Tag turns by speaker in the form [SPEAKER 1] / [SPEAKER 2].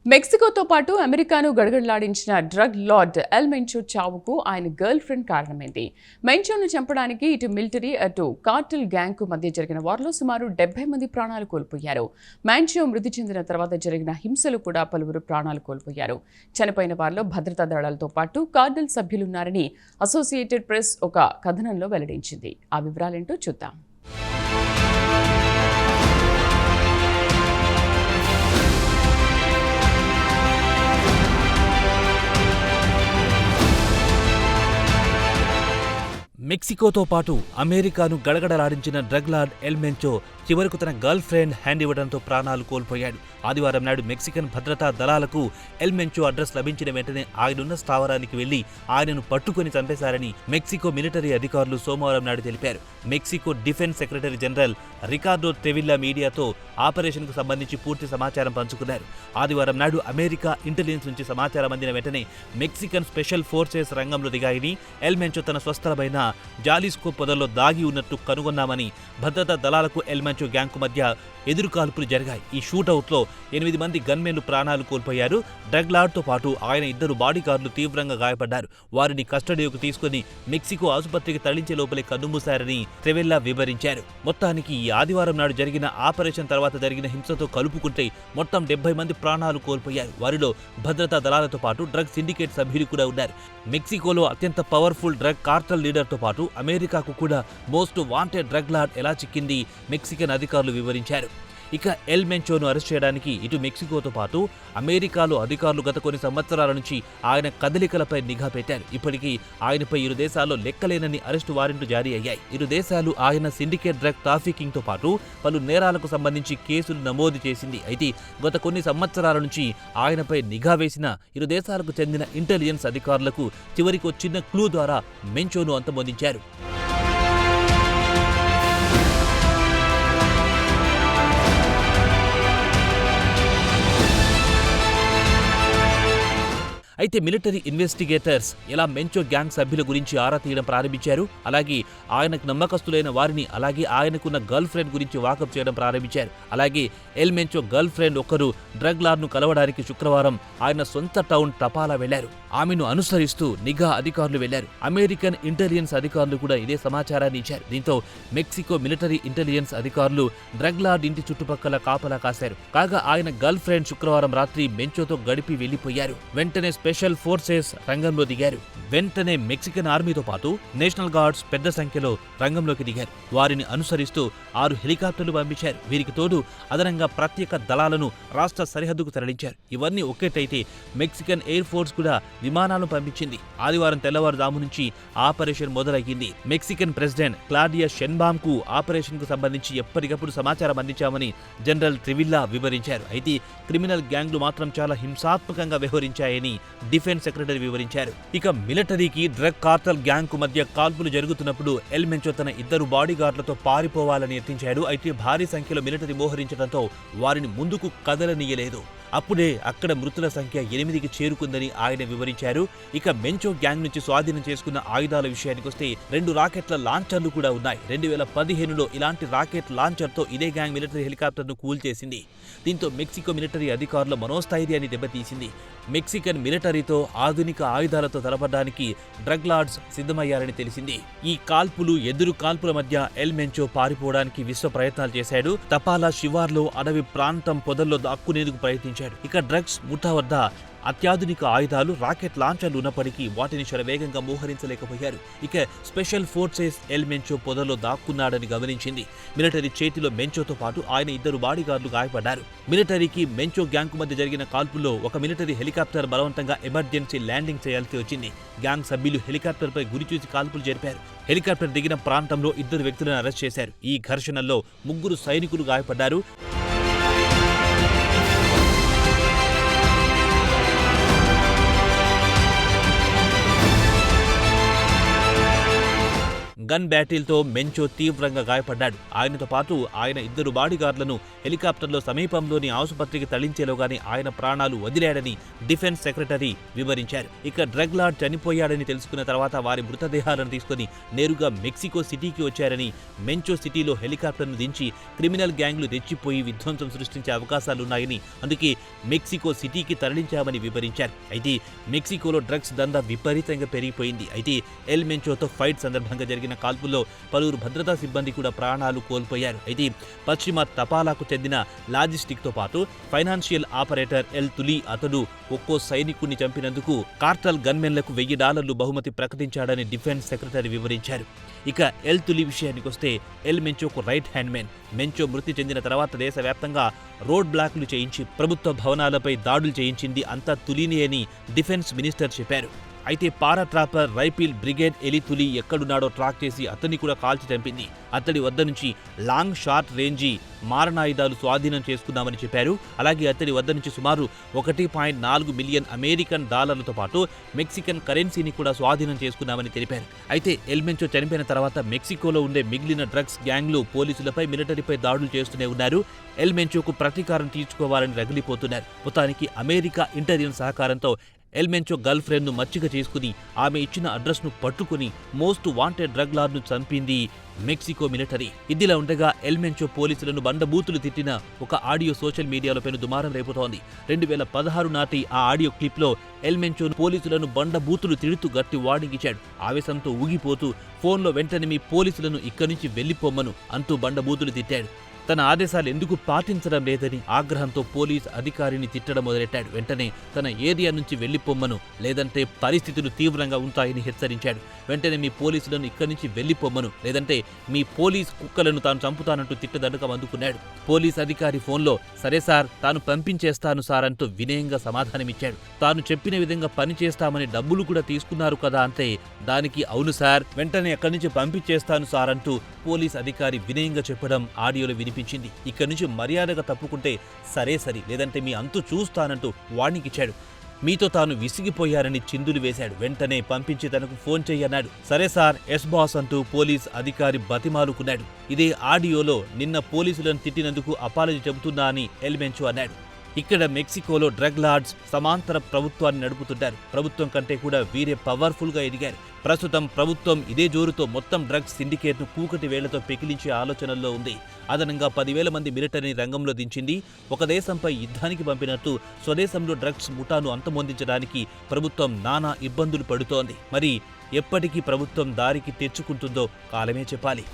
[SPEAKER 1] మెక్సికోతో పాటు అమెరికాను గడగడలాడించిన drug lord L మెంచో చావుకు ఆయన గర్ల్ ఫ్రెండ్ కారణమైంది. మెంచోను చంపడానికి ఇటు మిలిటరీ అటు కార్టెల్ గ్యాంగ్కు మధ్య జరిగిన వార్లో సుమారు 70 మంది ప్రాణాలు కోల్పోయారు. మెంచో మృతి చెందిన తర్వాత జరిగిన హింసలు కూడా పలువురు ప్రాణాలు కోల్పోయారు. చనిపోయిన వారిలో భద్రతా దళాలతో పాటు కార్టెల్ సభ్యులున్నారని అసోసియేటెడ్ ప్రెస్ ఒక కథనంలో వెల్లడించింది. ఆ వివరాలేంటో చూద్దాం.
[SPEAKER 2] మెక్సికోతో పాటు అమెరికాను గడగడలాడించిన డ్రగ్ లార్డ్ ఎల్ మెంచో చివరకు తన గర్ల్ ఫ్రెండ్ హ్యాండ్ ఇవ్వడంతో ప్రాణాలు కోల్పోయాడు. ఆదివారం నాడు మెక్సికన్ భద్రతా దళాలకు ఎల్ మెంచో అడ్రస్ లభించిన వెంటనే ఆయనున్న స్థావరానికి వెళ్లి ఆయనను పట్టుకుని చంపేశారని మెక్సికో మిలిటరీ అధికారులు సోమవారం నాడు తెలిపారు. Mexico defence secretary general Ricardo Trevilla మీడియాతో ఆపరేషన్కు సంబంధించి పూర్తి సమాచారం పంచుకున్నారు. ఆదివారం నాడు అమెరికా ఇంటెలిజెన్స్ నుంచి సమాచారం అందిన వెంటనే మెక్సికన్ స్పెషల్ ఫోర్సెస్ రంగంలో దిగాయని, ఎల్ మెంచో తన స్వస్థలమైన జాలిస్కో పొదల్లో దాగి ఉన్నట్టు కనుగొన్నామని, భద్రతా దళాలకు ఎల్ మెంచో గ్యాంగ్కు మధ్య ఎదురుకాల్పులు జరిగాయి. ఈ షూటౌట్లో 8 మంది గన్మెన్లు ప్రాణాలు కోల్పోయారు. డ్రగ్ లార్డ్తో పాటు ఆయన 2 బాడీగార్డులు తీవ్రంగా గాయపడ్డారు. వారిని కస్టడీలోకి తీసుకుని మెక్సికో ఆసుపత్రికి తరలించే లోపలే కన్నుమూశారని ట్రెవెల్లా వివరించారు. మొత్తానికి ఈ ఆదివారం నాడు జరిగిన ఆపరేషన్ తర్వాత జరిగిన హింసతో కలుపుకుంటే మొత్తం 70 మంది ప్రాణాలు కోల్పోయారు. వారిలో భద్రతా దళాలతో పాటు డ్రగ్ సిండికేట్ సభ్యులు కూడా ఉన్నారు. మెక్సికోలో అత్యంత పవర్ఫుల్ డ్రగ్ కార్టల్ లీడర్తో పాటు అమెరికాకు కూడా మోస్ట్ వాంటెడ్ డ్రగ్ లార్డ్ ఎలా చిక్కింది మెక్సికన్ అధికారులు వివరించారు. ఇక ఎల్ మెంచోను అరెస్ట్ చేయడానికి ఇటు మెక్సికోతో పాటు అమెరికాలో అధికారులు గత కొన్ని సంవత్సరాల నుంచి ఆయన కదలికలపై నిఘా పెట్టారు. ఇప్పటికీ ఆయనపై ఇరు దేశాల్లో లెక్కలేనని అరెస్టు వారెంట్లు జారీ అయ్యాయి. ఇరు దేశాలు ఆయన సిండికేట్ డ్రగ్ ట్రాఫికింగ్తో పాటు పలు నేరాలకు సంబంధించి కేసులు నమోదు చేసింది. అయితే గత కొన్ని సంవత్సరాల నుంచి ఆయనపై నిఘా వేసిన ఇరు దేశాలకు చెందిన ఇంటెలిజెన్స్ అధికారులకు చివరికి చిన్న క్లూ ద్వారా మెంచోను అంతమొందించారు. అయితే మిలిటరీ ఇన్వెస్టిగేటర్స్ ఎలా మెంచో గ్యాంగ్ సభ్యుల గురించి ఆరా తీయడం ప్రారంభించారు. అలాగే ఆయనకు నమ్మకస్తులైన వారిని, అలాగే ఆయనకున్న గర్ల్ ఫ్రెండ్ గురించి వాకప్ చేయడం ప్రారంభించారు. అలాగే ఎల్ మెంచో గర్ల్ ఫ్రెండ్ ఒకరు డ్రగ్ లార్డ్ను కలవడానికి శుక్రవారం ఆయన సొంత టౌన్ టపాలా వెళ్లారు. ఆమెను అనుసరిస్తూ నిఘా అధికారులు వెళ్లారు. అమెరికన్ ఇంటెలిజెన్స్ అధికారులు కూడా ఇదే సమాచారాన్ని ఇచ్చారు. దీంతో మెక్సికో మిలిటరీ ఇంటెలిజెన్స్ అధికారులు డ్రగ్ లార్డ్ ఇంటి చుట్టుపక్కల కాపలా కాశారు. కాగా ఆయన గర్ల్ ఫ్రెండ్ శుక్రవారం రాత్రి మెంచోతో గడిపి వెళ్లిపోయారు. వెంటనే స్పెషల్ ఫోర్సెస్ రంగంలో దిగారు. వెంటనే మెక్సికన్ ఆర్మీతో పాటు నేషనల్ గార్డ్స్ పెద్ద సంఖ్యలో రంగంలోకి దిగారు. వారిని అనుసరిస్తూ 6 హెలికాప్టర్లు పంపించారు. వీరికి తోడు అదనంగా ప్రత్యేక దళాలను రాష్ట్ర సరిహద్దుకు తరలించారు. ఇవన్నీ ఒకేటైతే మెక్సికన్ ఎయిర్ ఫోర్స్ కూడా విమానాలను పంపించింది. ఆదివారం తెల్లవారుజాము నుంచి ఆపరేషన్ మొదలయ్యింది. మెక్సికన్ ప్రెసిడెంట్ క్లాడియా షెన్బామ్ కు ఆపరేషన్ కు సంబంధించి ఎప్పటికప్పుడు సమాచారం అందించామని జనరల్ ట్రెవిల్లా వివరించారు. అయితే క్రిమినల్ గ్యాంగ్లు మాత్రం చాలా హింసాత్మకంగా వ్యవహరించాయని డిఫెన్స్ సెక్రటరీ వివరించారు. ఇక మిలిటరీకి డ్రగ్ కార్టల్ గ్యాంగ్ కు మధ్య కాల్పులు జరుగుతున్నప్పుడు ఎల్ మెంచో తన 2 బాడీగార్డులతో పారిపోవాలని యత్నించాడు. అయితే భారీ సంఖ్యలో మిలిటరీ మోహరించడంతో వారిని ముందుకు కదలనీయలేదు. అప్పుడే అక్కడ మృతుల సంఖ్య 8కి చేరుకుందని ఆయన వివరించారు. ఇక మెంచో గ్యాంగ్ నుంచి స్వాధీనం చేసుకున్న ఆయుధాల విషయానికొస్తే 2 రాకెట్ల లాంచర్లు కూడా ఉన్నాయి. 2015లో ఇలాంటి రాకెట్ లాంచర్తో ఇదే గ్యాంగ్ మిలిటరీ హెలికాప్టర్ను కూల్చేసింది. దీంతో మెక్సికో మిలిటరీ అధికారుల మనోస్థైర్యాన్ని దెబ్బతీసింది. మెక్సికన్ మిలిటరీతో ఆధునిక ఆయుధాలతో తలపడడానికి డ్రగ్ లార్డ్స్ సిద్ధమయ్యారని తెలిసింది. ఈ ఎదురు కాల్పుల మధ్య ఎల్ మెంచో పారిపోవడానికి విశ్వ ప్రయత్నాలు చేశాడు. తపాలా శివార్లో అడవి ప్రాంతం పొదల్లో దాక్కునేందుకు ప్రయత్నించాడు. ఇక డ్రగ్స్ ముఠా వద్ద అత్యాధునిక ఆయుధాలు, రాకెట్ లాంచర్లు ఉన్నప్పటికీ వాటిని శరవేగంగా మోహరించలేకపోయారు. ఇక స్పెషల్ ఫోర్సెస్ ఎల్ మెంచో పొదల్లో దాక్కున్నాడని గమనించింది. మిలిటరీ చేతిలో మెంచోతో పాటు ఆయన 2 బాడీగార్డులు గాయపడ్డారు. మిలిటరీకి మెంచో గ్యాంగ్ మధ్య జరిగిన కాల్పుల్లో ఒక మిలిటరీ హెలికాప్టర్ బలవంతంగా ఎమర్జెన్సీ ల్యాండింగ్ చేయాల్సి వచ్చింది. గ్యాంగ్ సభ్యులు హెలికాప్టర్పై గురిచూసి కాల్పులు జరిపారు. హెలికాప్టర్ దిగిన ప్రాంతంలో 2 వ్యక్తులను అరెస్ట్ చేశారు. ఈ ఘర్షణల్లో 3 సైనికులు గాయపడ్డారు. గన్ బ్యాటిల్తో మెంచో తీవ్రంగా గాయపడ్డాడు. ఆయనతో పాటు ఆయన 2 బాడీగార్డులను హెలికాప్టర్లో సమీపంలోని ఆసుపత్రికి తరలించేలోగానే ఆయన ప్రాణాలు వదిలాడని డిఫెన్స్ సెక్రటరీ వివరించారు. ఇక డ్రగ్ లార్డ్ చనిపోయాడని తెలుసుకున్న తర్వాత వారి మృతదేహాలను తీసుకుని నేరుగా మెక్సికో సిటీకి వచ్చారని, మెంచో సిటీలో హెలికాప్టర్ను దించి క్రిమినల్ గ్యాంగ్లు రెచ్చిపోయి విధ్వంసం సృష్టించే అవకాశాలున్నాయని, అందుకే మెక్సికో సిటీకి తరలించామని వివరించారు. అయితే మెక్సికోలో డ్రగ్స్ దందా విపరీతంగా పెరిగిపోయింది. అయితే ఎల్ మెంచోతో ఫైట్ సందర్భంగా జరిగిన కాల్పుల్లో పలువురు భద్రతా సిబ్బంది కూడా ప్రాణాలు కోల్పోయారు. అయితే పశ్చిమ తపాలాకు చెందిన లాజిస్టిక్తో పాటు ఫైనాన్షియల్ ఆపరేటర్ ఎల్ తులి అతడు ఒక్కో సైనికుడిని చంపినందుకు కార్టల్ గన్మెన్లకు $1000 బహుమతి ప్రకటించాడని డిఫెన్స్ సెక్రటరీ వివరించారు. ఇక ఎల్ తులి విషయానికొస్తే ఎల్ మెంచోకు రైట్ హ్యాండ్ మ్యాన్. మెంచో మృతి చెందిన తర్వాత దేశవ్యాప్తంగా రోడ్ బ్లాక్లు చేయించి ప్రభుత్వ భవనాలపై దాడులు చేయించింది అంతా తులినే అని డిఫెన్స్ మినిస్టర్ చెప్పారు. అయితే పారాట్రాపర్ రైఫిల్ బ్రిగేడ్ ఎలి తులి ఎక్కడున్నాడో ట్రాక్ చేసి అతన్ని కూడా కాల్చి చంపింది. అతడి వద్ద నుంచి లాంగ్ షార్ట్ రేంజీ మారణాయుధాలు స్వాధీనం చేసుకున్నామని చెప్పారు. అలాగే అతడి వద్ద నుంచి సుమారు $1.4 మిలియన్ అమెరికన్ డాలర్లతో పాటు మెక్సికన్ కరెన్సీని కూడా స్వాధీనం చేసుకున్నామని తెలిపారు. అయితే ఎల్ మెంచో చనిపోయిన తర్వాత మెక్సికోలో ఉండే మిగిలిన డ్రగ్స్ గ్యాంగ్లు పోలీసులపై, మిలిటరీపై దాడులు చేస్తూనే ఉన్నారు. ఎల్ మెంచోకు ప్రతీకారం తీర్చుకోవాలని రగిలిపోతున్నారు. మొత్తానికి అమెరికా ఇంటెలిజెన్స్ సహకారంతో ఎల్ మెంచో గర్ల్ ఫ్రెండ్ ను మచ్చిక చేసుకుని ఆమె ఇచ్చిన అడ్రస్ ను పట్టుకుని మోస్ట్ వాంటెడ్ డ్రగ్ లార్డ్ ను చంపింది మెక్సికో మిలిటరీ. ఇదిలా ఉండగా ఎల్ మెంచో పోలీసులను బండబూతులు తిట్టిన ఒక ఆడియో సోషల్ మీడియాలో పెను దుమారం రేపుతోంది. 2016 నాటి ఆ ఆడియో క్లిప్ లో ఎల్ మెంచో పోలీసులను బండబూతులు తిడుతూ గట్టి వార్నింగ్ ఇచ్చాడు. ఆవేశంతో ఊగిపోతూ ఫోన్లో వెంటనే మీ పోలీసులను ఇక్కడి నుంచి వెళ్లిపోమ్మను అంటూ బండబూతులు తిట్టాడు. తన ఆదేశాలు ఎందుకు పాటించడం లేదని ఆగ్రహంతో పోలీస్ అధికారిని తిట్టడం మొదలెట్టాడు. వెంటనే తన ఏరియా నుంచి వెళ్లిపోమ్మను, లేదంటే పరిస్థితులు తీవ్రంగా ఉంటాయని హెచ్చరించాడు. వెంటనే మీ పోలీసులను ఇక్కడి నుంచి వెళ్లిపోమ్మను, లేదంటే మీ పోలీస్ కుక్కలను తాను చంపుతానంటూ తిట్టదండకం అందుకున్నాడు. పోలీస్ అధికారి ఫోన్లో సరే సార్, తాను పంపించేస్తాను సార్ అంటూ వినయంగా సమాధానమిచ్చాడు. తాను చెప్పిన విధంగా పని చేస్తామని డబ్బులు కూడా తీసుకున్నారు కదా అంటే దానికి అవును సార్, వెంటనే ఎక్కడి నుంచి పంపించేస్తాను సార్ అంటూ పోలీస్ అధికారి వినయంగా చెప్పడం ఆడియోలో వినిపించింది. ఇక్కడి నుంచి మర్యాదగా తప్పుకుంటే సరే, లేదంటే మీ అంతు చూస్తానంటూ వార్నింగ్ ఇచ్చాడు. మీతో తాను విసిగిపోయారని చిందులు వేశాడు. వెంటనే పంపించి తనకు ఫోన్ చెయ్యన్నాడు. సరే సార్, ఎస్ బాస్ అంటూ పోలీస్ అధికారి బతిమాలుకున్నాడు. ఇదే ఆడియోలో నిన్న పోలీసులను తిట్టినందుకు అపాలజీ చెబుతున్నా అని ఎల్ మెంచో అన్నాడు. ఇక్కడ మెక్సికోలో డ్రగ్ లార్డ్స్ సమాంతర ప్రభుత్వాన్ని నడుపుతుంటారు. ప్రభుత్వం కంటే కూడా వీరే పవర్ఫుల్ గా ఎదిగారు. ప్రస్తుతం ప్రభుత్వం ఇదే జోరుతో మొత్తం డ్రగ్స్ సిండికేట్ను కూకటి వేళ్లతో పెకిలించే ఆలోచనల్లో ఉంది. అదనంగా 10,000 మంది మిలిటరీని రంగంలో దించింది. ఒక దేశంపై యుద్ధానికి పంపినట్టు స్వదేశంలో డ్రగ్స్ ముఠాను అంతమొందించడానికి ప్రభుత్వం నానా ఇబ్బందులు పడుతోంది. మరి ఎప్పటికీ ప్రభుత్వం దారికి తెచ్చుకుంటుందో కాలమే చెప్పాలి.